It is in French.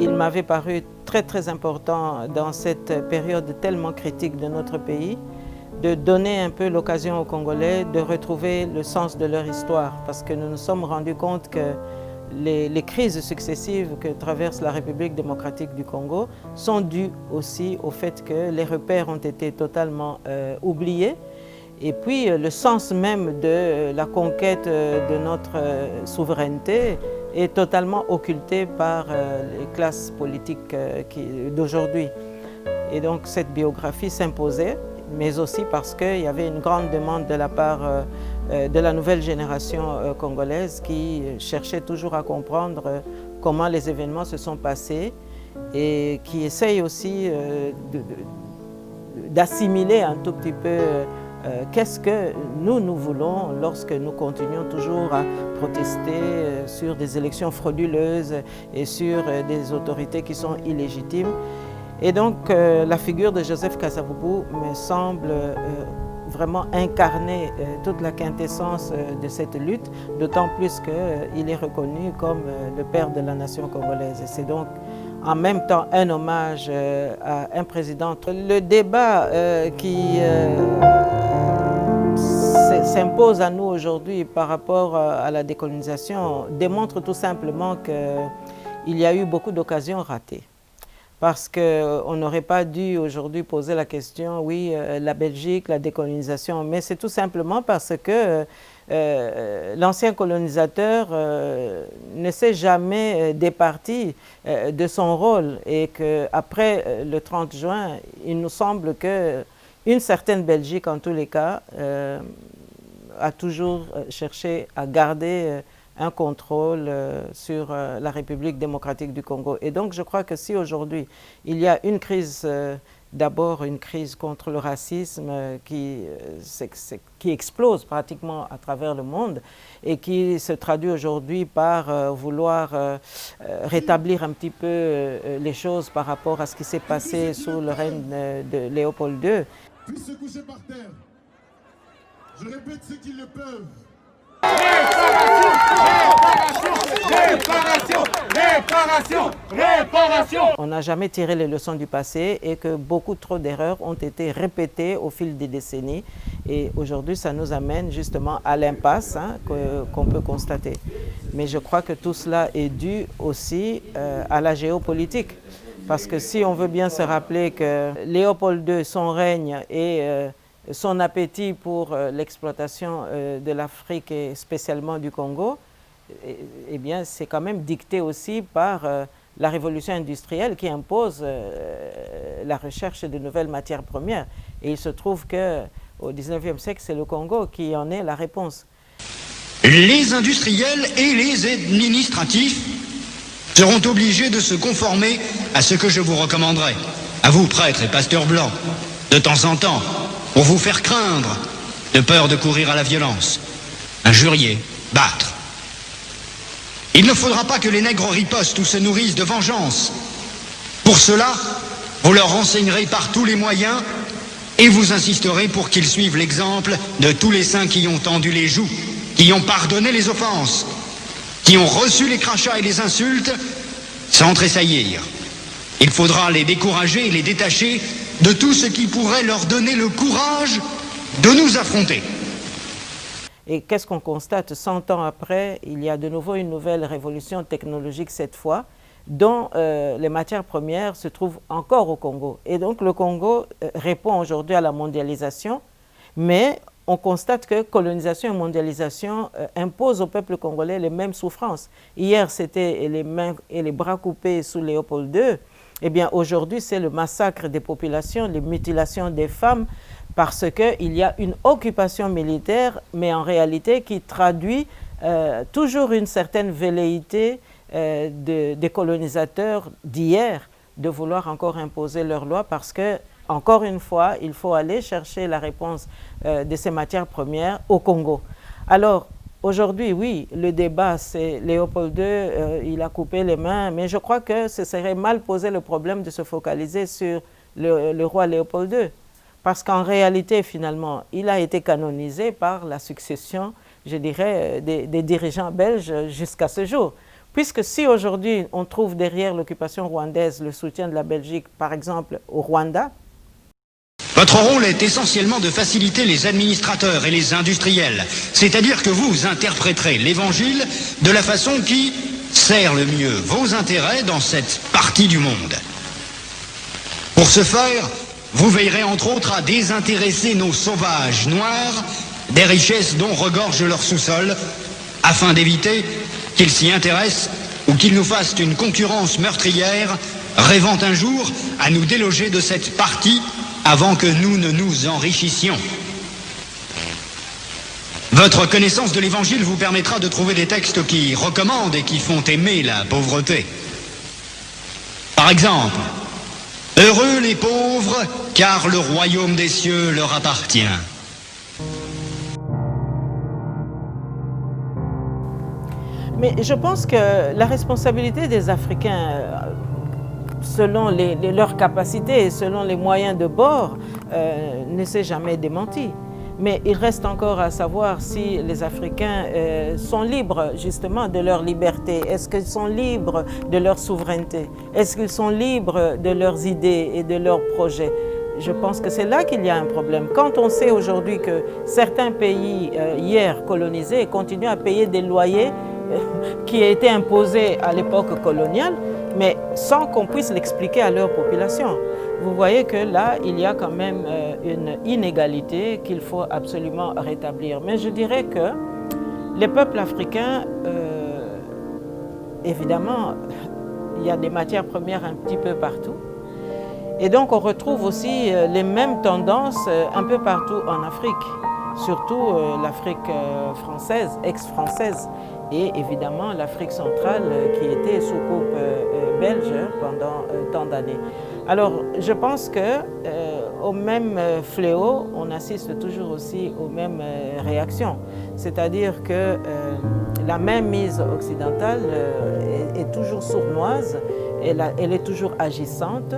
il m'avait paru très très important dans cette période tellement critique de notre pays de donner un peu l'occasion aux Congolais de retrouver le sens de leur histoire, parce que nous nous sommes rendus compte que les crises successives que traverse la République démocratique du Congo sont dues aussi au fait que les repères ont été totalement oubliés. Et puis le sens même de la conquête de notre souveraineté est totalement occulté par les classes politiques d'aujourd'hui. Et donc cette biographie s'imposait, mais aussi parce qu'il y avait une grande demande de la part de la nouvelle génération congolaise qui cherchait toujours à comprendre comment les événements se sont passés et qui essaye aussi d'assimiler un tout petit peu qu'est-ce que nous voulons lorsque nous continuons toujours à protester sur des élections frauduleuses et sur des autorités qui sont illégitimes. Et donc la figure de Joseph Kasavubu me semble vraiment incarner toute la quintessence de cette lutte, d'autant plus qu'il est reconnu comme le père de la nation congolaise. Et c'est donc en même temps un hommage à un président. Le débat qui s'impose à nous aujourd'hui par rapport à la décolonisation démontre tout simplement qu'il y a eu beaucoup d'occasions ratées. Parce qu'on n'aurait pas dû aujourd'hui poser la question, oui, la Belgique, la décolonisation, mais c'est tout simplement parce que l'ancien colonisateur ne s'est jamais départi de son rôle et qu'après le 30 juin, il nous semble qu'une certaine Belgique, en tous les cas, a toujours cherché à garder un contrôle sur la République démocratique du Congo. Et donc je crois que si aujourd'hui il y a une crise, d'abord une crise contre le racisme qui explose pratiquement à travers le monde et qui se traduit aujourd'hui par vouloir rétablir un petit peu les choses par rapport à ce qui s'est passé sous le règne de Léopold II. Puissent se coucher par terre. Je répète ceux qui le peuvent. Réparation, réparation, réparation. On n'a jamais tiré les leçons du passé et que beaucoup trop d'erreurs ont été répétées au fil des décennies. Et aujourd'hui, ça nous amène justement à l'impasse qu'on peut constater. Mais je crois que tout cela est dû aussi à la géopolitique. Parce que si on veut bien se rappeler que Léopold II, son règne et son appétit pour l'exploitation de l'Afrique et spécialement du Congo, eh bien, c'est quand même dicté aussi par la révolution industrielle qui impose la recherche de nouvelles matières premières. Et il se trouve qu'au XIXe siècle, c'est le Congo qui en est la réponse. Les industriels et les administratifs seront obligés de se conformer à ce que je vous recommanderai, à vous, prêtres et pasteurs blancs, de temps en temps, pour vous faire craindre, de peur de courir à la violence, injurier, battre. Il ne faudra pas que les nègres ripostent ou se nourrissent de vengeance. Pour cela, vous leur renseignerez par tous les moyens et vous insisterez pour qu'ils suivent l'exemple de tous les saints qui ont tendu les joues, qui ont pardonné les offenses, qui ont reçu les crachats et les insultes sans tressaillir. Il faudra les décourager et les détacher de tout ce qui pourrait leur donner le courage de nous affronter. Et qu'est-ce qu'on constate 100 ans après? Il y a de nouveau une nouvelle révolution technologique cette fois, dont les matières premières se trouvent encore au Congo. Et donc le Congo répond aujourd'hui à la mondialisation, mais on constate que colonisation et mondialisation imposent au peuple congolais les mêmes souffrances. Hier, c'était les mains et les bras coupés sous Léopold II. Eh bien, aujourd'hui, c'est le massacre des populations, les mutilations des femmes, parce qu'il y a une occupation militaire, mais en réalité qui traduit toujours une certaine velléité des colonisateurs d'hier de vouloir encore imposer leurs lois, parce que, encore une fois, il faut aller chercher la réponse de ces matières premières au Congo. Alors, aujourd'hui, oui, le débat, c'est Léopold II, il a coupé les mains, mais je crois que ce serait mal poser le problème de se focaliser sur le roi Léopold II. Parce qu'en réalité, finalement, il a été canonisé par la succession, je dirais, des dirigeants belges jusqu'à ce jour. Puisque si aujourd'hui on trouve derrière l'occupation rwandaise le soutien de la Belgique, par exemple au Rwanda, votre rôle est essentiellement de faciliter les administrateurs et les industriels, c'est-à-dire que vous interpréterez l'Évangile de la façon qui sert le mieux vos intérêts dans cette partie du monde. Pour ce faire, vous veillerez entre autres à désintéresser nos sauvages noirs des richesses dont regorge leur sous-sol, afin d'éviter qu'ils s'y intéressent ou qu'ils nous fassent une concurrence meurtrière, rêvant un jour à nous déloger de cette partie avant que nous ne nous enrichissions. Votre connaissance de l'Évangile vous permettra de trouver des textes qui recommandent et qui font aimer la pauvreté. Par exemple, « Heureux les pauvres, car le royaume des cieux leur appartient. » Mais je pense que la responsabilité des Africains, selon leurs capacités et selon les moyens de bord, ne s'est jamais démentie. Mais il reste encore à savoir si les Africains sont libres justement de leur liberté. Est-ce qu'ils sont libres de leur souveraineté? Est-ce qu'ils sont libres de leurs idées et de leurs projets? Je pense que c'est là qu'il y a un problème. Quand on sait aujourd'hui que certains pays hier colonisés continuent à payer des loyers qui a été imposé à l'époque coloniale, mais sans qu'on puisse l'expliquer à leur population. Vous voyez que là, il y a quand même une inégalité qu'il faut absolument rétablir. Mais je dirais que les peuples africains, évidemment, il y a des matières premières un petit peu partout. Et donc on retrouve aussi les mêmes tendances un peu partout en Afrique, surtout l'Afrique française, ex-française, et évidemment l'Afrique centrale qui était sous coupe belge pendant tant d'années. Alors je pense que au même fléau, on assiste toujours aussi aux mêmes réactions. C'est-à-dire que la mainmise occidentale est toujours sournoise, elle est toujours agissante.